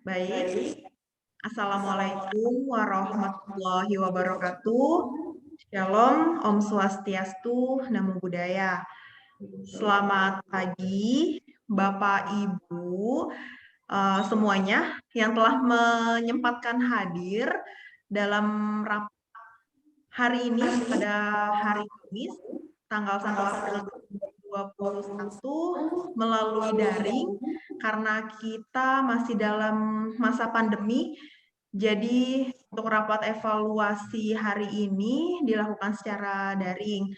Baik, Assalamualaikum warahmatullahi wabarakatuh. Shalom, Om Swastiastu, Namo Buddhaya. Selamat pagi, Bapak Ibu, semuanya yang telah menyempatkan hadir dalam rapat hari ini pada hari Kamis, tanggal 1 April 2021 melalui daring karena kita masih dalam masa pandemi. Jadi untuk rapat evaluasi hari ini dilakukan secara daring.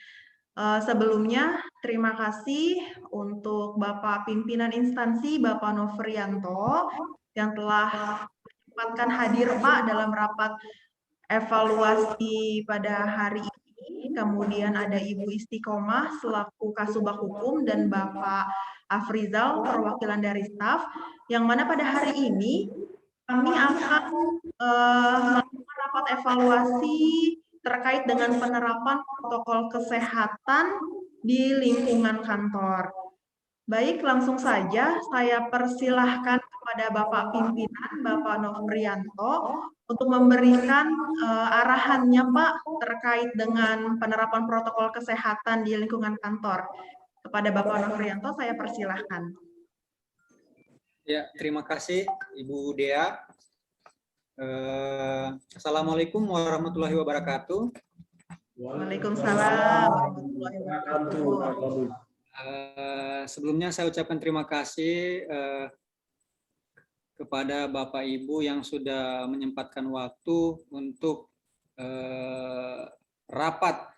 Sebelumnya terima kasih untuk Bapak Pimpinan Instansi Bapak Nofrianto yang telah menyempatkan hadir Pak dalam rapat evaluasi pada hari ini. Kemudian ada Ibu Istiqomah selaku Kasubag Hukum dan Bapak Afrizal perwakilan dari staf, yang mana pada hari ini kami akan melakukan rapat evaluasi terkait dengan penerapan protokol kesehatan di lingkungan kantor. Baik, langsung saja saya persilahkan kepada Bapak Pimpinan, Bapak Nofrianto, untuk memberikan arahannya Pak terkait dengan penerapan protokol kesehatan di lingkungan kantor. Kepada Bapak Nofrianto saya persilahkan. Ya, terima kasih Ibu Dea. Assalamualaikum warahmatullahi wabarakatuh. Waalaikumsalam warahmatullahi wabarakatuh. Sebelumnya saya ucapkan terima kasih kepada Bapak Ibu yang sudah menyempatkan waktu untuk rapat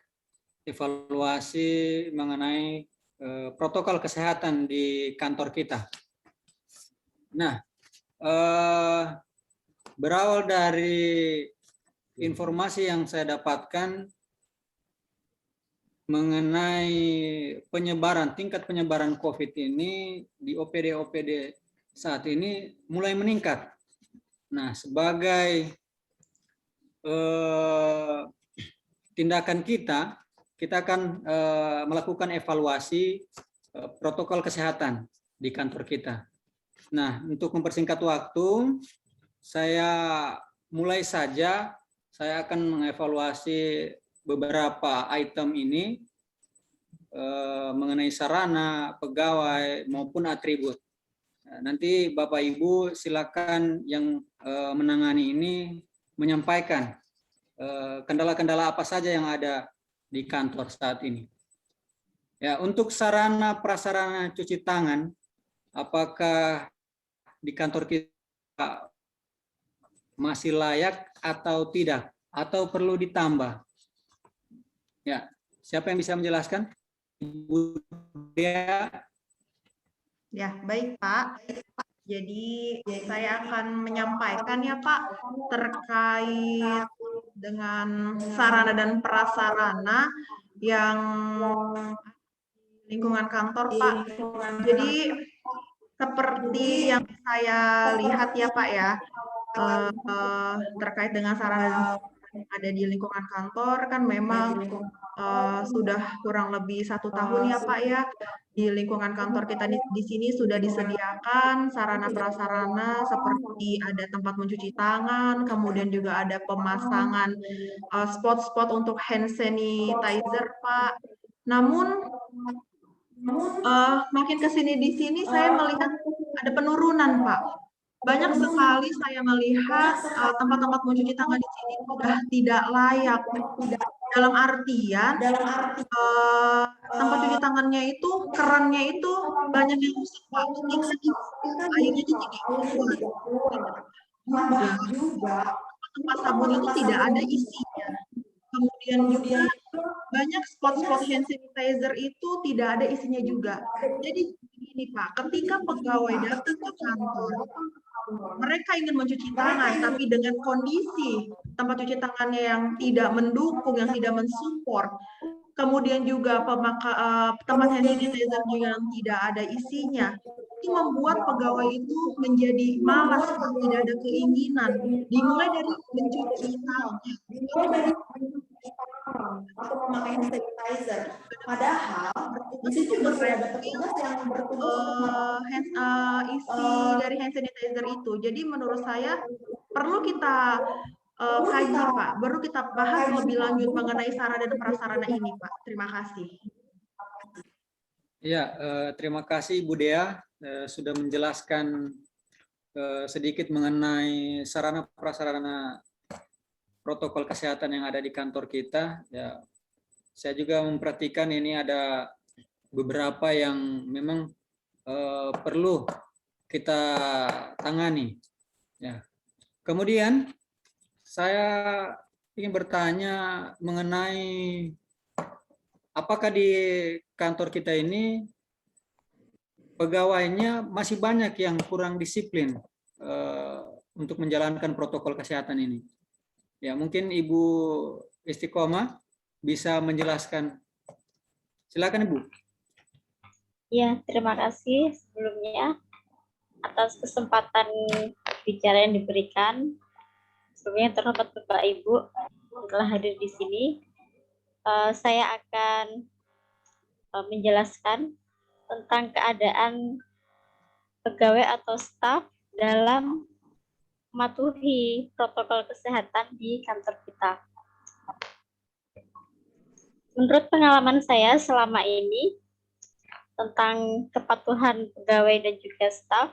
evaluasi mengenai protokol kesehatan di kantor kita. Nah, berawal dari informasi yang saya dapatkan mengenai tingkat penyebaran COVID ini di OPD saat ini mulai meningkat. Nah, sebagai tindakan kita akan melakukan evaluasi protokol kesehatan di kantor kita. Nah, untuk mempersingkat waktu, saya akan mengevaluasi beberapa item ini mengenai sarana, pegawai, maupun atribut. Nanti Bapak Ibu silakan yang menangani ini menyampaikan kendala-kendala apa saja yang ada di kantor saat ini. Ya, untuk sarana prasarana cuci tangan, apakah di kantor kita masih layak atau tidak, atau perlu ditambah? Ya, siapa yang bisa menjelaskan? Ibu Dea. Ya, baik Pak. Jadi saya akan menyampaikan ya Pak terkait dengan sarana dan prasarana yang lingkungan kantor Pak. Jadi seperti yang saya lihat ya Pak ya, terkait dengan sarana yang ada di lingkungan kantor kan memang sudah kurang lebih 1 tahun ya Pak ya, di lingkungan kantor kita di sini sudah disediakan sarana prasarana seperti ada tempat mencuci tangan, kemudian juga ada pemasangan spot-spot untuk hand sanitizer Pak. Namun makin kesini di sini saya melihat ada penurunan Pak. Banyak sekali saya melihat tempat-tempat mencuci tangan di sini sudah tidak layak. Dalam artian tempat cuci tangannya itu, kerannya itu banyak yang rusak Pak. Airnya itu tidak keluar. Juga tempat sabun itu tidak ada isinya. Kemudian juga banyak spot-spot hand sanitizer itu tidak ada isinya juga. Jadi begini Pak, ketika pegawai datang ke kantor, mereka ingin mencuci tangan, tapi dengan kondisi tempat cuci tangannya yang tidak mendukung, yang tidak mensupport, kemudian juga tempat hand sanitizer yang tidak ada isinya, itu membuat pegawai itu menjadi malas, tidak ada keinginan, dimulai dari mencuci tangan. atau memakai hand sanitizer. Padahal di situ juga sudah ada petugas yang bertugas untuk isi dari hand sanitizer itu. Jadi menurut saya perlu kita kaji, Pak. Baru kita bahas lebih lanjut mengenai sarana dan prasarana ini, Pak. Terima kasih. Ya, terima kasih Ibu Dea sudah menjelaskan sedikit mengenai sarana prasarana protokol kesehatan yang ada di kantor kita. Ya, saya juga memperhatikan ini ada beberapa yang memang perlu kita tangani. Ya. Kemudian saya ingin bertanya mengenai apakah di kantor kita ini pegawainya masih banyak yang kurang disiplin untuk menjalankan protokol kesehatan ini. Ya, mungkin Ibu Istiqomah bisa menjelaskan. Silakan Ibu. Ya, terima kasih sebelumnya atas kesempatan bicara yang diberikan. Sebelumnya terhormat Bapak Ibu telah hadir di sini. Saya akan menjelaskan tentang keadaan pegawai atau staf dalam mematuhi protokol kesehatan di kantor kita. Menurut pengalaman saya selama ini tentang kepatuhan pegawai dan juga staf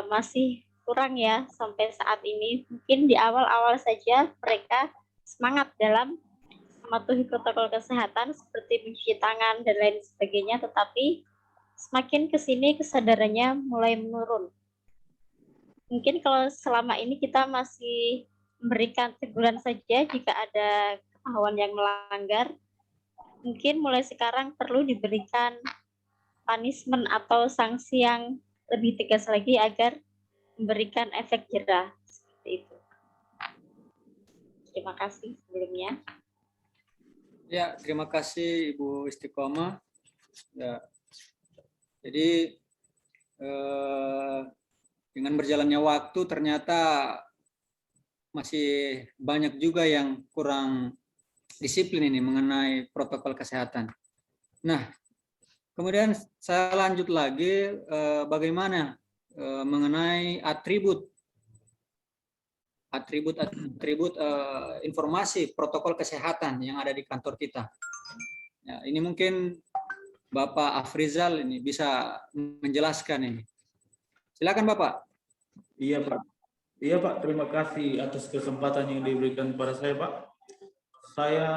masih kurang ya sampai saat ini. Mungkin di awal-awal saja mereka semangat dalam mematuhi protokol kesehatan seperti mencuci tangan dan lain sebagainya, tetapi semakin ke sini kesadarannya mulai menurun. Mungkin kalau selama ini kita masih memberikan teguran saja jika ada ketahuan yang melanggar, mungkin mulai sekarang perlu diberikan punishment atau sanksi yang lebih tegas lagi agar memberikan efek jerah seperti itu. Terima kasih sebelumnya. Ya, terima kasih Ibu Istiqomah. Ya, jadi dengan berjalannya waktu ternyata masih banyak juga yang kurang disiplin ini mengenai protokol kesehatan. Nah, kemudian saya lanjut lagi bagaimana mengenai atribut informasi protokol kesehatan yang ada di kantor kita. Ya, ini mungkin Bapak Afrizal ini bisa menjelaskan ini. Silakan Bapak. Iya Pak. Iya Pak, terima kasih atas kesempatan yang diberikan kepada saya Pak. Saya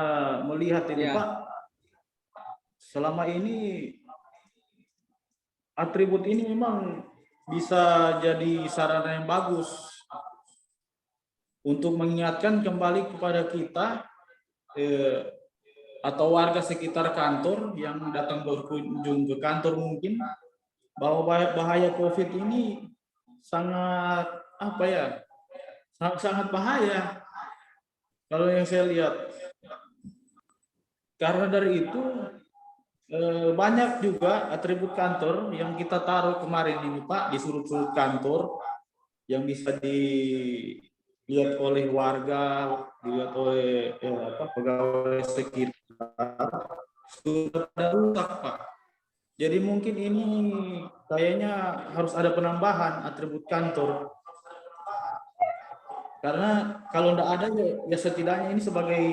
melihat ini Pak, selama ini atribut ini memang bisa jadi sarana yang bagus untuk mengingatkan kembali kepada kita atau warga sekitar kantor yang datang berkunjung ke kantor mungkin bahwa bahaya COVID ini sangat sangat bahaya kalau yang saya lihat. Karena dari itu banyak juga atribut kantor yang kita taruh kemarin ini Pak di sudut-sudut kantor yang bisa dilihat oleh warga, dilihat oleh pegawai sekitar, sudah rusak Pak. Jadi mungkin ini kayaknya harus ada penambahan atribut kantor. Karena kalau tidak ada ya setidaknya ini sebagai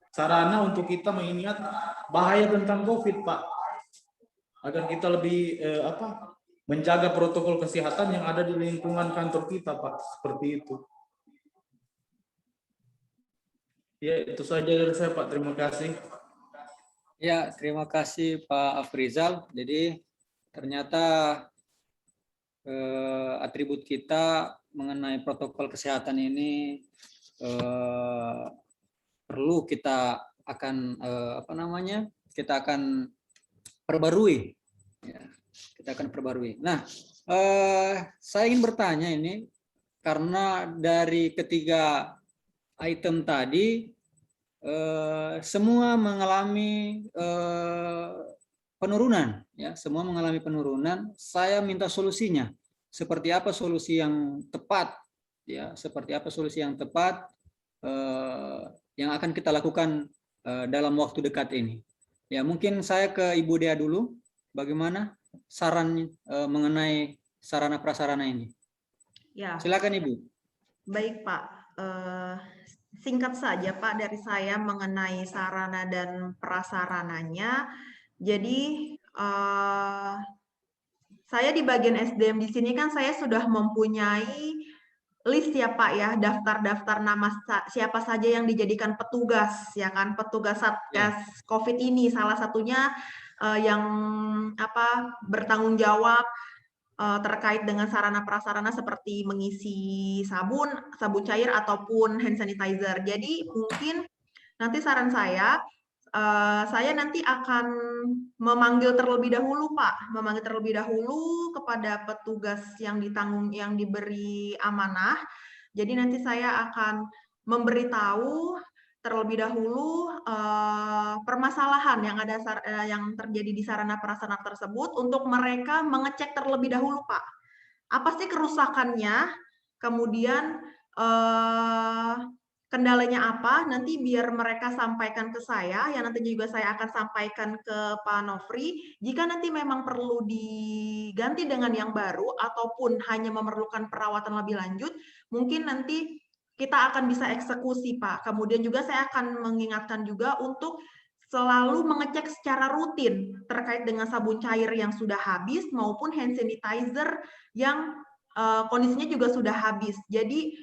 sarana untuk kita mengingat bahaya tentang COVID Pak. Agar kita lebih menjaga protokol kesehatan yang ada di lingkungan kantor kita Pak. Seperti itu. Ya itu saja dari saya Pak. Terima kasih. Ya, terima kasih Pak Afrizal. Jadi ternyata atribut kita mengenai protokol kesehatan ini perlu kita akan kita akan perbarui. Ya, kita akan perbarui. Nah, saya ingin bertanya ini karena dari ketiga item tadi semua mengalami penurunan, ya, semua mengalami penurunan. Saya minta solusinya. Seperti apa solusi yang tepat, ya, seperti apa solusi yang tepat yang akan kita lakukan dalam waktu dekat ini. Ya, mungkin saya ke Ibu Dea dulu. Bagaimana saran mengenai sarana prasarana ini? Ya, Silakan Ibu. baik Pak. Singkat saja Pak dari saya mengenai sarana dan prasarananya. Jadi saya di bagian SDM di sini kan saya sudah mempunyai list ya Pak ya, daftar-daftar nama siapa saja yang dijadikan petugas ya kan, petugas Satgas COVID ini salah satunya yang bertanggung jawab terkait dengan sarana prasarana seperti mengisi sabun cair ataupun hand sanitizer. Jadi mungkin nanti saran saya nanti akan memanggil terlebih dahulu Pak, memanggil terlebih dahulu kepada petugas yang diberi amanah. Jadi nanti saya akan memberitahu terlebih dahulu permasalahan yang terjadi di sarana prasarana tersebut untuk mereka mengecek terlebih dahulu Pak. Apa sih kerusakannya? Kemudian kendalanya apa, nanti biar mereka sampaikan ke saya, yang nantinya juga saya akan sampaikan ke Pak Nofri. Jika nanti memang perlu diganti dengan yang baru, ataupun hanya memerlukan perawatan lebih lanjut, mungkin nanti kita akan bisa eksekusi, Pak. Kemudian juga saya akan mengingatkan juga untuk selalu mengecek secara rutin terkait dengan sabun cair yang sudah habis, maupun hand sanitizer yang kondisinya juga sudah habis. Jadi,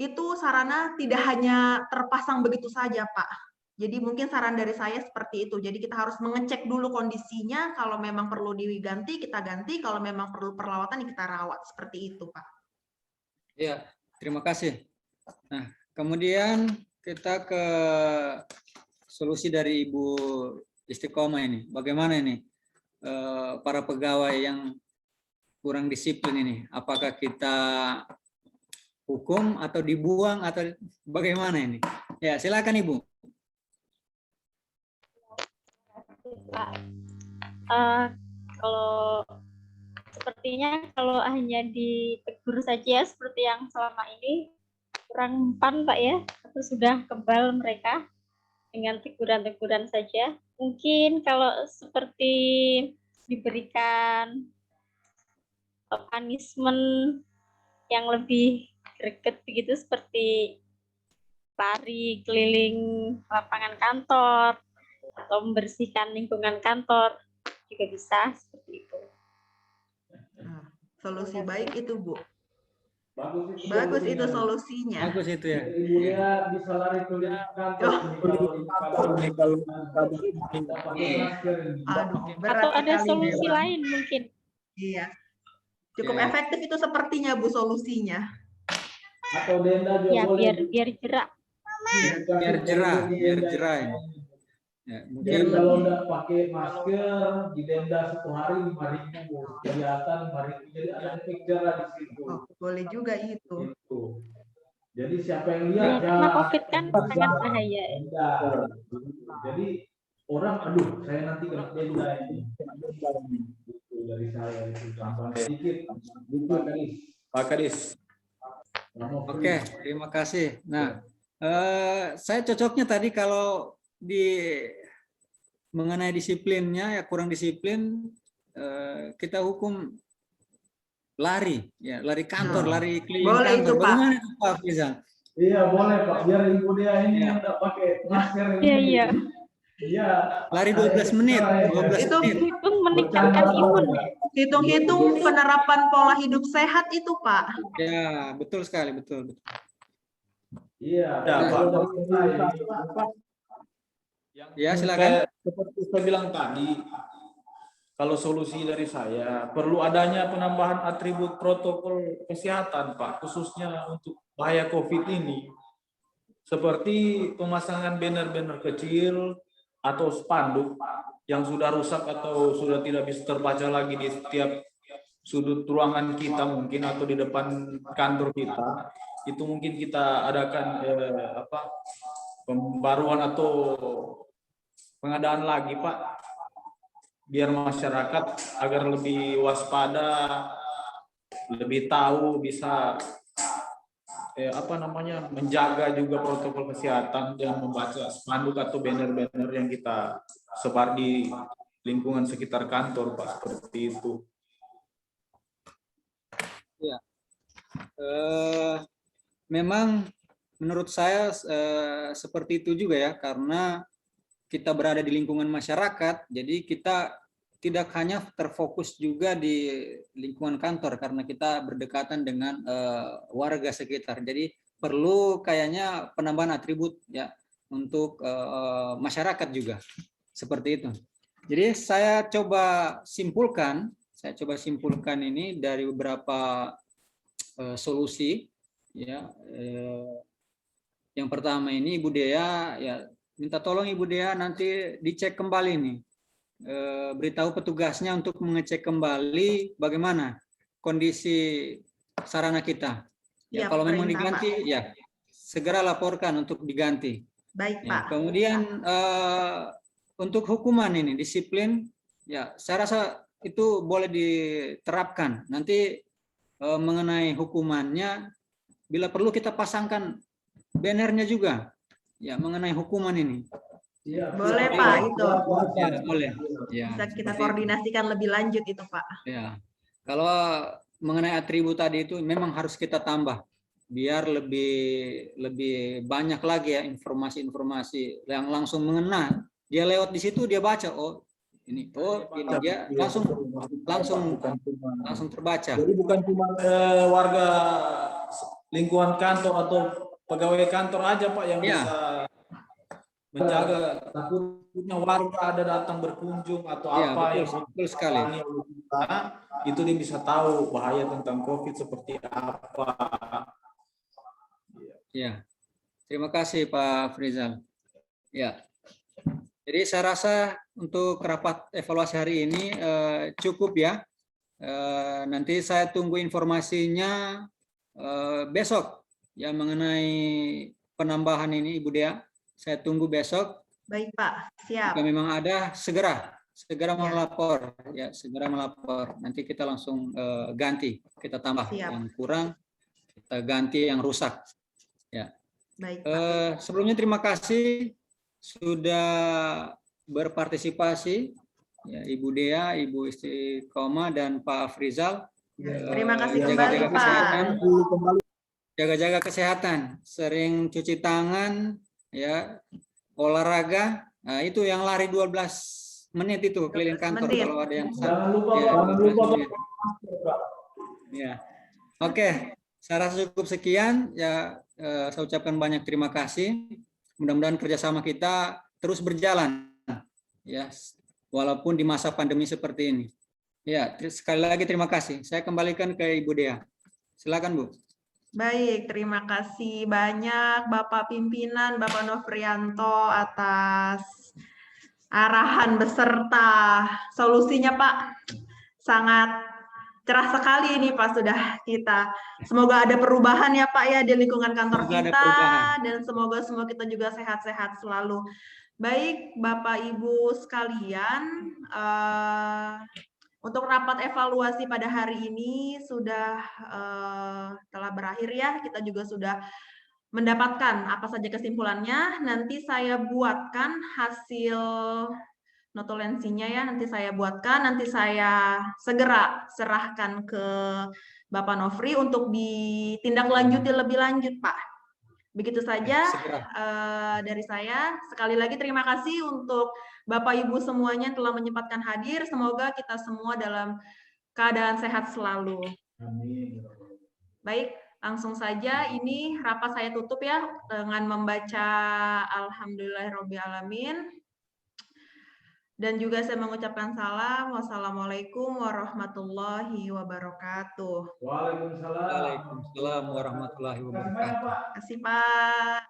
itu sarana tidak hanya terpasang begitu saja, Pak. Jadi mungkin saran dari saya seperti itu. Jadi kita harus mengecek dulu kondisinya, kalau memang perlu diganti, kita ganti, kalau memang perlu perawatan, kita rawat. Seperti itu, Pak. Ya, terima kasih. Nah, kemudian kita ke solusi dari Ibu Istiqomah ini. Bagaimana ini para pegawai yang kurang disiplin ini? Apakah kita hukum atau dibuang atau bagaimana ini? Ya, silakan Ibu. Pak, kalau sepertinya kalau hanya ditegur saja seperti yang selama ini kurang mempan Pak ya, atau sudah kebal mereka dengan teguran-teguran saja. Mungkin kalau seperti diberikan punishment yang lebih greget begitu, seperti lari keliling lapangan kantor atau membersihkan lingkungan kantor juga bisa seperti itu. Nah, solusi baik itu, Bu. Bagus itu solusinya. Bagus itu ya. Ibu dia bisa lari keliling kantor. Aduh, berat Atau ada sekali solusi memang. lain mungkin. Iya. Cukup Ya. efektif itu sepertinya, Bu, solusinya. Atau denda juga Ya, boleh. biar jerak. Biar jerah ini. Ya, Jadi mungkin kalau nggak pakai masker, didenda 1 hari 5.000, kelihatan 5.000. Jadi ada efek jerah di situ. Oh, boleh juga itu. Gitu. Jadi siapa yang Ya, lihat karena COVID kan sangat bahaya. denda. Jadi orang, aduh, saya nanti kena denda ini. Itu dari saya itu tambahan sedikit. Pak Kadis. oke, terima kasih. Nah, saya cocoknya tadi kalau mengenai disiplinnya ya kurang disiplin, kita hukum lari, ya lari kantor, lari keliling Boleh kantor. itu, Pak. Bagaimana itu Pak Fizal? Iya boleh Pak, biar ibu dia ini yang nggak pakai masker ini. Iya. Iya. Lari 12 menit, 12 Itu menit. Itu meningkatkan imun. hitung-hitung penerapan pola hidup sehat itu, Pak. Ya, betul sekali, betul. Iya. Ya, silakan. Seperti saya bilang tadi, kalau solusi dari saya perlu adanya penambahan atribut protokol kesehatan, Pak, khususnya untuk bahaya COVID ini, seperti pemasangan banner-banner kecil atau spanduk yang sudah rusak atau sudah tidak bisa terbaca lagi di setiap sudut ruangan kita mungkin atau di depan kantor kita. Itu mungkin kita adakan pembaruan atau pengadaan lagi, Pak, biar masyarakat agar lebih waspada, lebih tahu, bisa menjaga juga protokol kesehatan dan membaca spanduk atau banner-banner yang kita sebar di lingkungan sekitar kantor, Pak, seperti itu. Ya, memang menurut saya seperti itu juga ya, karena kita berada di lingkungan masyarakat, jadi kita tidak hanya terfokus juga di lingkungan kantor karena kita berdekatan dengan warga sekitar. Jadi perlu kayaknya penambahan atribut ya untuk masyarakat juga seperti itu. Jadi saya coba simpulkan ini dari beberapa solusi ya. Yang pertama ini Ibu Dea ya, minta tolong Ibu Dea nanti dicek kembali nih. Beritahu petugasnya untuk mengecek kembali bagaimana kondisi sarana kita. Ya, kalau memang diganti, Pak, ya segera laporkan untuk diganti. Baik, ya, Pak. kemudian untuk hukuman ini, disiplin, ya saya rasa itu boleh diterapkan. Nanti mengenai hukumannya, bila perlu kita pasangkan bannernya juga, ya mengenai hukuman ini. Boleh Pak, itu. Ya, boleh. Ya, bisa kita koordinasikan lebih lanjut itu Pak. Ya, kalau mengenai atribut tadi itu memang harus kita tambah biar lebih banyak lagi ya informasi-informasi yang langsung mengena. Dia lewat di situ dia baca, oh ini dia langsung terbaca. Jadi bukan cuma warga lingkungan kantor atau pegawai kantor aja Pak yang bisa menjaga, takutnya warga ada datang berkunjung atau apa betul sekali. Itu dia bisa tahu bahaya tentang COVID seperti apa. Ya, terima kasih Pak Frizal. Ya, jadi saya rasa untuk rapat evaluasi hari ini cukup ya. Nanti saya tunggu informasinya besok ya mengenai penambahan ini Ibu Dea. Saya tunggu besok. Baik Pak, siap. Jika memang ada segera melapor ya, segera melapor. Nanti kita langsung ganti, kita tambah yang kurang, kita ganti yang rusak. Ya. Baik Pak. Sebelumnya terima kasih sudah berpartisipasi ya, Ibu Dea, Ibu Istiqomah dan Pak Frizal. Terima kasih kembali Pak. Jaga-jaga kesehatan, sering cuci tangan. Ya, olahraga, nah itu yang lari 12 menit itu keliling kantor kalau ada yang jangan lupa. Ya. Oke, saya rasa cukup sekian ya, saya ucapkan banyak terima kasih. Mudah-mudahan kerjasama kita terus berjalan ya, walaupun di masa pandemi seperti ini. Ya, sekali lagi terima kasih. Saya kembalikan ke Ibu Dea. Silakan Bu. Baik, terima kasih banyak Bapak Pimpinan, Bapak Nofrianto atas arahan beserta solusinya Pak. Sangat cerah sekali ini Pak sudah kita. Semoga ada perubahan ya Pak ya di lingkungan kantor kita dan semoga semua kita juga sehat-sehat selalu. Baik Bapak Ibu sekalian, untuk rapat evaluasi pada hari ini sudah telah berakhir ya. Kita juga sudah mendapatkan apa saja kesimpulannya. Nanti saya buatkan hasil notulensinya ya. Nanti saya buatkan, nanti saya segera serahkan ke Bapak Nofri untuk ditindaklanjuti lebih lanjut Pak. Begitu saja dari saya. Sekali lagi terima kasih untuk Bapak Ibu semuanya telah menyempatkan hadir. Semoga kita semua dalam keadaan sehat selalu. Amin. Baik, langsung saja ini rapat saya tutup ya dengan membaca Alhamdulillahirrabbilalamin. Dan juga saya mengucapkan salam. Wassalamualaikum warahmatullahi wabarakatuh. Waalaikumsalam. Waalaikumsalam warahmatullahi wabarakatuh. Terima kasih Pak.